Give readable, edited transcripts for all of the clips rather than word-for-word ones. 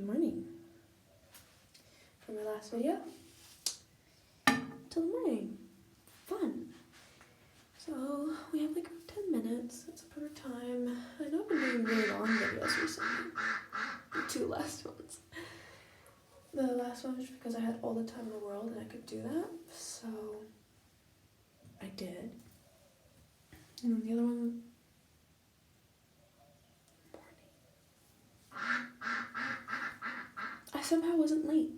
morning. From my last video till the morning. Fun. So we have like 10 minutes. That's a perfect time. I know I've been doing really long videos recently. The 2 last ones. The last one was because I had all the time in the world and I could do that. So I did. And then the other one, I somehow wasn't late.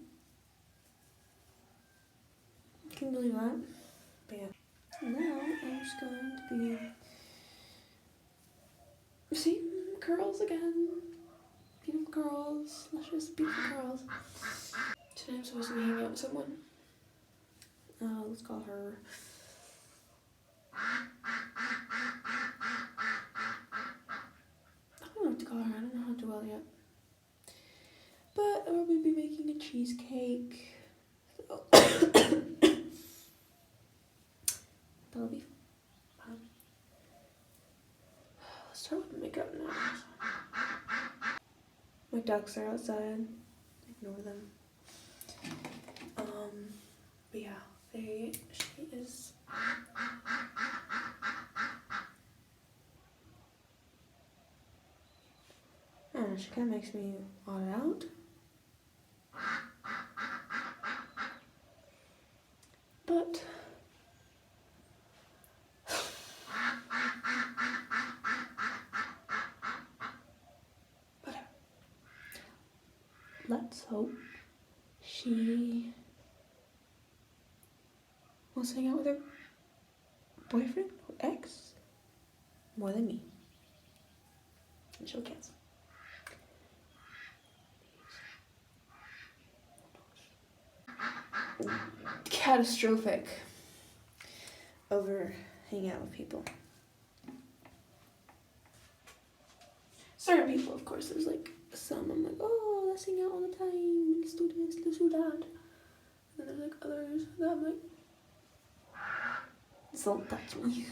Can you believe that? But yeah. Now I'm just going to be seeing curls again. Beautiful curls. Luscious, beautiful curls. Today I'm supposed to be hanging out with someone. Let's call her. I don't know what to call her. I don't know how to well yet. But I will be making a cheesecake. So that'll be fun. Let's start with makeup now. My ducks are outside. Ignore them. But yeah, she is. I don't know, she kind of makes me odd out. But let's hope she wants to hang out with her boyfriend or ex more than me. And she'll cancel. Catastrophic over hanging out with people. Certain people, of course, there's like some I'm like, oh, let's hang out all the time, let's do this, let's do that. And then there's like others that I'm like, don't touch me.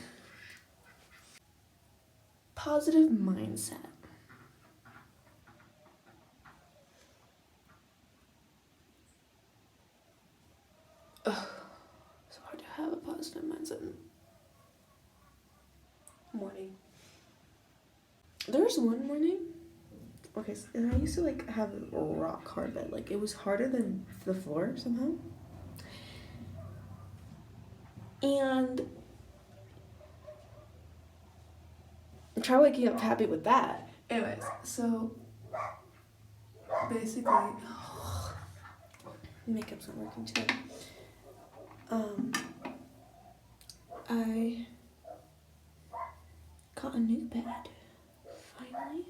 Positive mindset. Ugh, it's hard to have a positive mindset in the morning. There's one morning, okay, so, and I used to like have a rock hard bed, like it was harder than the floor somehow. And try waking up happy with that. Anyways, so basically, makeup's not working today. I got a new bed, finally.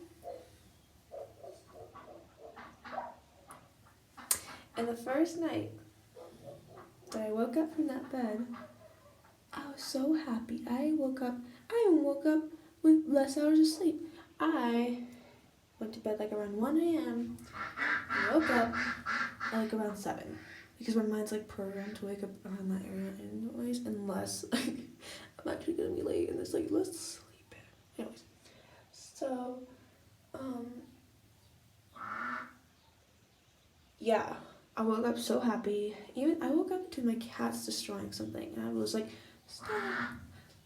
And the first night that I woke up from that bed, I was so happy. I even woke up with less hours of sleep. I went to bed like around 1 a.m. and woke up at like around 7. Because my mind's like programmed to wake up around that area anyways, unless like, I'm actually gonna be late and it's like, let's sleep. Anyways, so, yeah, I woke up so happy. Even I woke up to my cats destroying something and I was like, stop,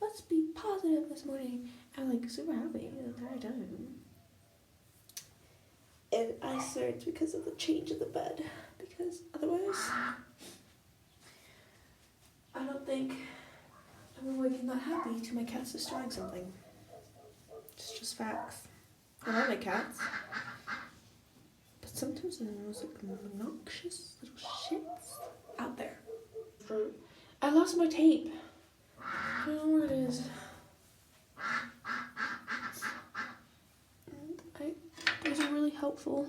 let's be positive this morning. I'm like super happy the entire time. And I swear it's because of the change of the bed, because otherwise I don't think I would waking that happy to my cats destroying something. It's just facts. I love my cats, but sometimes they're the most like obnoxious little shits out there. I lost my tape. I don't know where it is. And it was really helpful.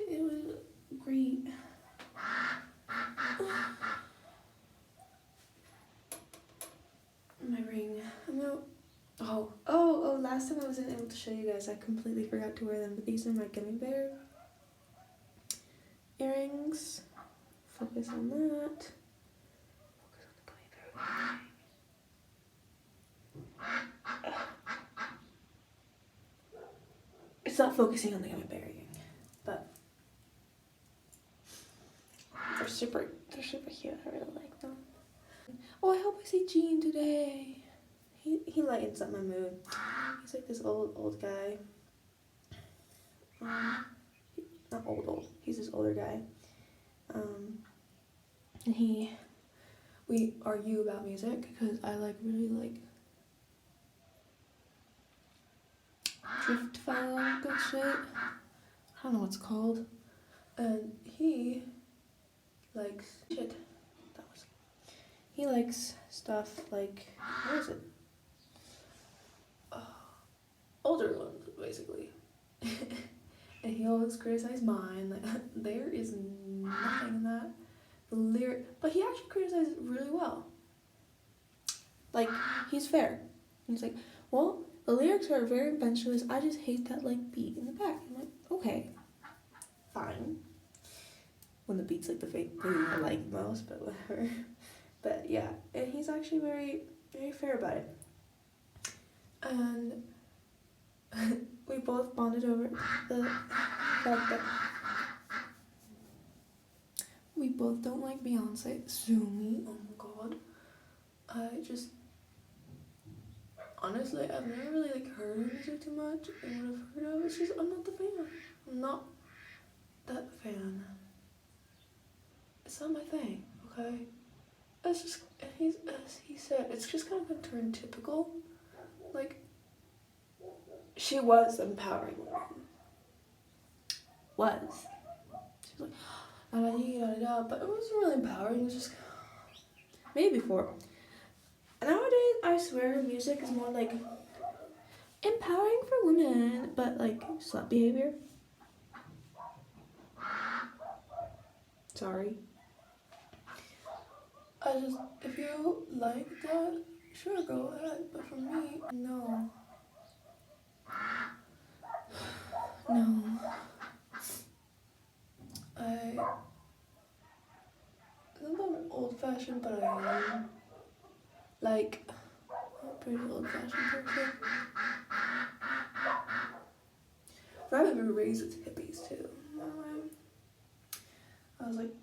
It was great. My ring. Oh, last time I wasn't able to show you guys. I completely forgot to wear them, but these are my gummy bear earrings. Focus on that. Focus on the gummy bear. It's not focusing on the gummy bear earring, but they're super cute. I really like them. Oh, I hope I see Gene today. He lightens up my mood. He's like this old guy. Not old. He's this older guy. And we argue about music because I really like drift file good shit. I don't know what's called. And he likes shit. He likes stuff like, what is it? Older ones, basically. And he always criticized mine. Like, there is nothing in that. But he actually criticizes it really well. Like, he's fair. He's like, well, the lyrics are very adventurous. I just hate that like beat in the back. I'm like, okay, fine. When the beat's like the thing I like most, but whatever. But yeah, and he's actually very, very fair about it. And we both bonded over the fact that we both don't like Beyonce. Sue me, oh my god. Honestly, I've never really like heard her music too much, and what I've heard of, it's just, I'm not the fan. I'm not that fan. It's not my thing, okay? It's just, as he said, it's just kind of turned typical. Like, she was empowering women. She was like, but it wasn't really empowering, it was just, maybe before. Nowadays, I swear, music is more like empowering for women, but like slut behavior. Sorry. If you like that, sure, go ahead. But for me, no. No. I'm not old-fashioned, but I am. Like, I'm a pretty old-fashioned person. But I've been raised with hippies, too. I was like,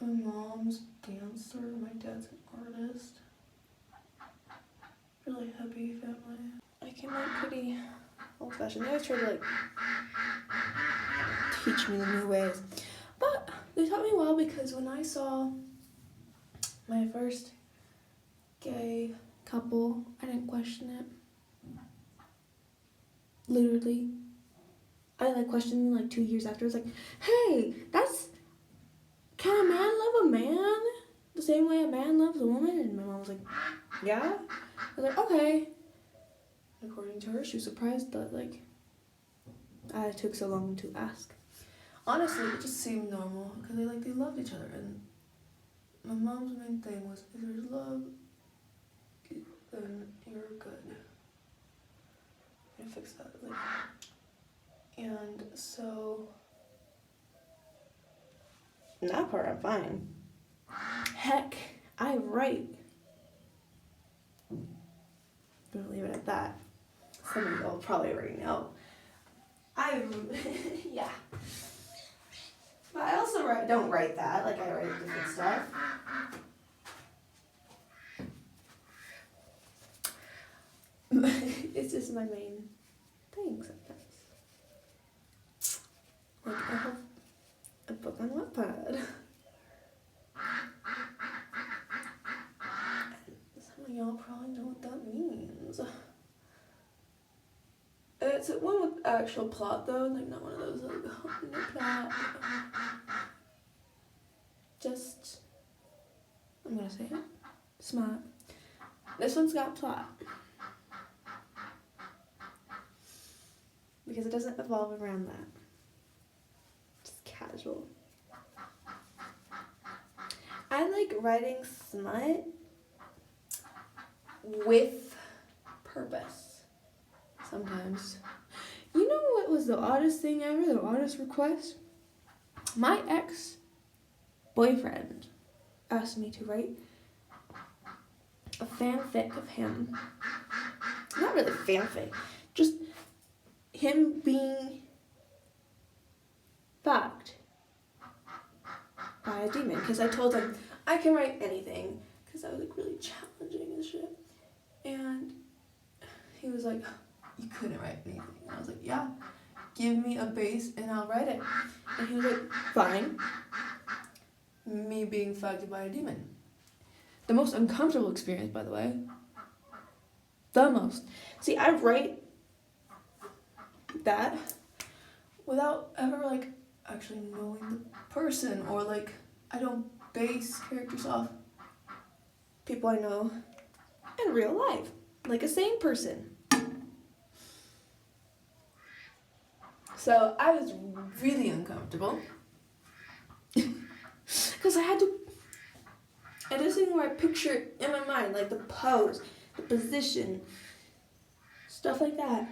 my mom's a dancer, my dad's an artist. Really hippie family. I came out pretty old-fashioned. They always try to like teach me the new ways. But they taught me well, because when I saw my first gay couple, I didn't question it. Literally. I like questioned like 2 years after. It's like, hey, can a man love a man the same way a man loves a woman? And my mom was like, yeah. I was like, okay. According to her, she was surprised that like I took so long to ask. Honestly, it just seemed normal because they loved each other, and my mom's main thing was, if there's love, then you're good. I'm gonna fix that. And so that part I'm fine. Heck, I write. Gonna leave it at that. Some of y'all probably already know. Yeah. But I also don't write that. Like, I write different stuff. It's just my main thing sometimes. Like, I have a book on Wattpad. Some of y'all probably know what that means. It's one with actual plot though, like not one of those like, oh, no plot. Just, I'm gonna say it, smart. This one's got plot. Because it doesn't evolve around that. Just casual. I like writing smut with purpose. Sometimes. You know what was the oddest thing ever? The oddest request? My ex-boyfriend asked me to write a fanfic of him. Not really fanfic. Just him being fucked by a demon, because I told him I can write anything, because I was like really challenging and shit. And he was like, you couldn't write anything. And I was like, yeah, give me a base and I'll write it. And he was like, fine. Me being fucked by a demon. The most uncomfortable experience, by the way. The most. See, I write that without ever like actually knowing the person, or like I don't base characters off people I know in real life, like a sane person. So I was really uncomfortable because I had to. I did this thing where I picture in my mind like the pose, the position, stuff like that.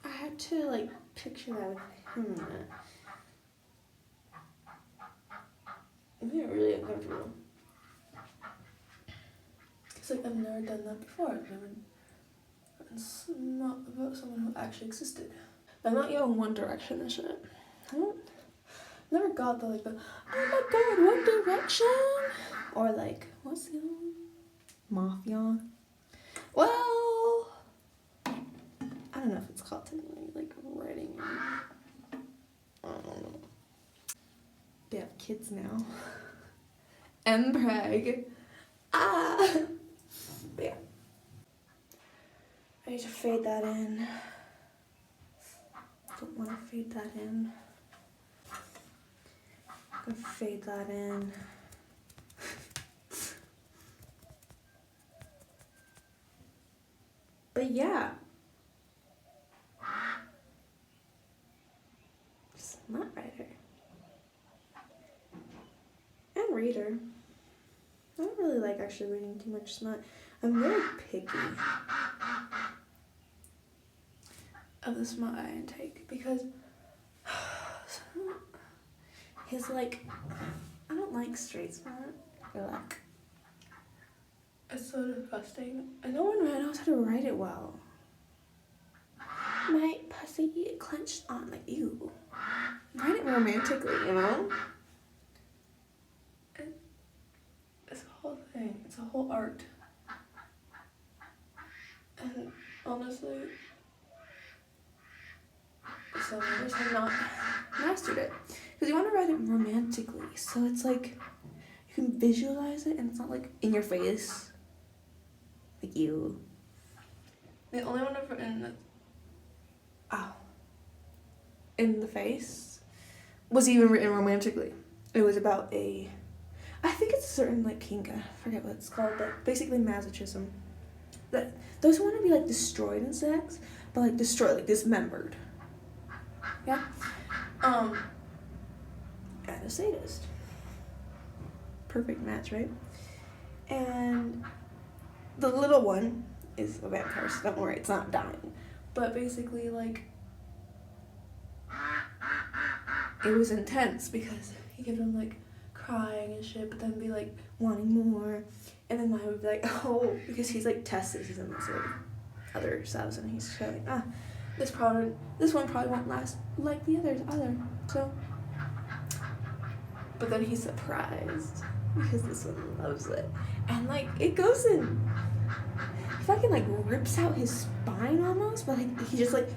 I had to like picture that with him in it. I'm getting really uncomfortable. It's like I've never done that before. It's not about someone who actually existed. I'm not yet in One Direction and shit. Never got the like the, oh my god, One Direction, or like what's the other one? Mafia. Well, I don't know if it's called technically like writing. I don't know. They have kids now. And Prague. But yeah. I need to fade that in. Don't want to fade that in. I'm gonna fade that in. But yeah. Smut writer. And reader. I don't really like actually reading too much smut. I'm very picky of the smut I intake because his like, I don't like straight smut. Like, it's so disgusting. And no one knows how to write it well. My pussy clenched on, like, ew. Write it romantically, you know? It's a whole thing. It's a whole art. And honestly, some others have not mastered it. Because you want to write it romantically, so it's like, you can visualize it and it's not like in your face. Like you. The only one I've written in the face was even written romantically. It was about I think it's a certain like kink, I forget what it's called, but basically masochism. That those who want to be like destroyed in sex, but like destroyed, like dismembered. Yeah. And a sadist. Perfect match, right? And the little one is a vampire, so don't worry, it's not dying. But basically, like, it was intense because he kept on like crying and shit, but then be like wanting more, and then I would be like, oh, because he's like tested, he's in this like other subs, and he's like, this one probably won't last like the others either. So, but then he's surprised because this one loves it, and like it goes in. He fucking like rips out his spine almost, but like he just like.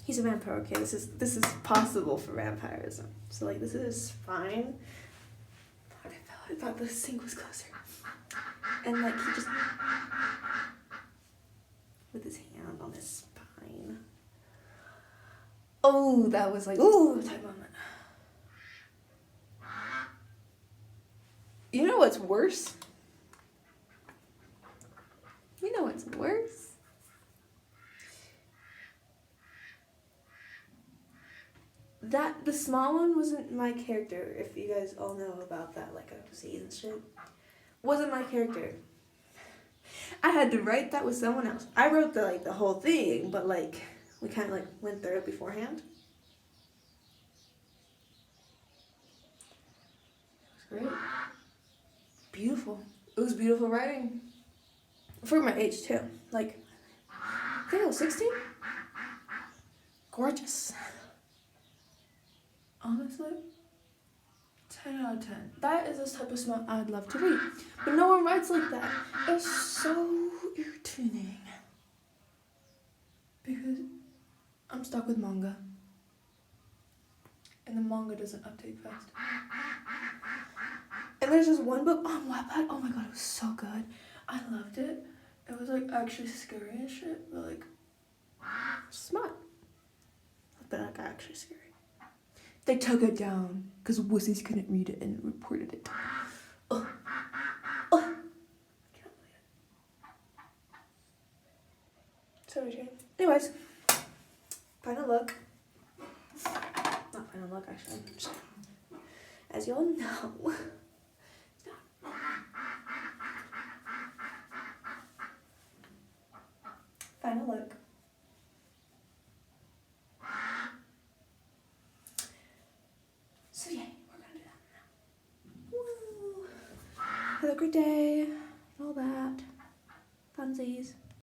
He's a vampire, okay, this is possible for vampires. So like this is his spine. Fuck, I thought the sink was closer. And like he just with his hand on his spine. Oh, that was like type moment. You know what's worse? You know what's worse? That the small one wasn't my character. If you guys all know about that, like overseas and shit, wasn't my character. I had to write that with someone else. I wrote the whole thing, but like we kind of like went through it beforehand. It was great, beautiful. It was beautiful writing for my age too. Like I think I was 16. Gorgeous. honestly, 10 out of 10. That is the type of smut I'd love to read. But no one writes like that. It's so irritating. Because I'm stuck with manga. And the manga doesn't update fast. And there's just one book on Wattpad. Oh my god, it was so good. I loved it. It was like actually scary and shit, but like smart. But like actually scary. They took it down because wussies couldn't read it and reported it. Ugh. Ugh. I can't believe it. Sorry, Jane. Anyways, final look. Not final look, actually. Just, as you all know. Final look. So yeah, we're gonna do that now. Woo. Have a great day. All that. Funsies.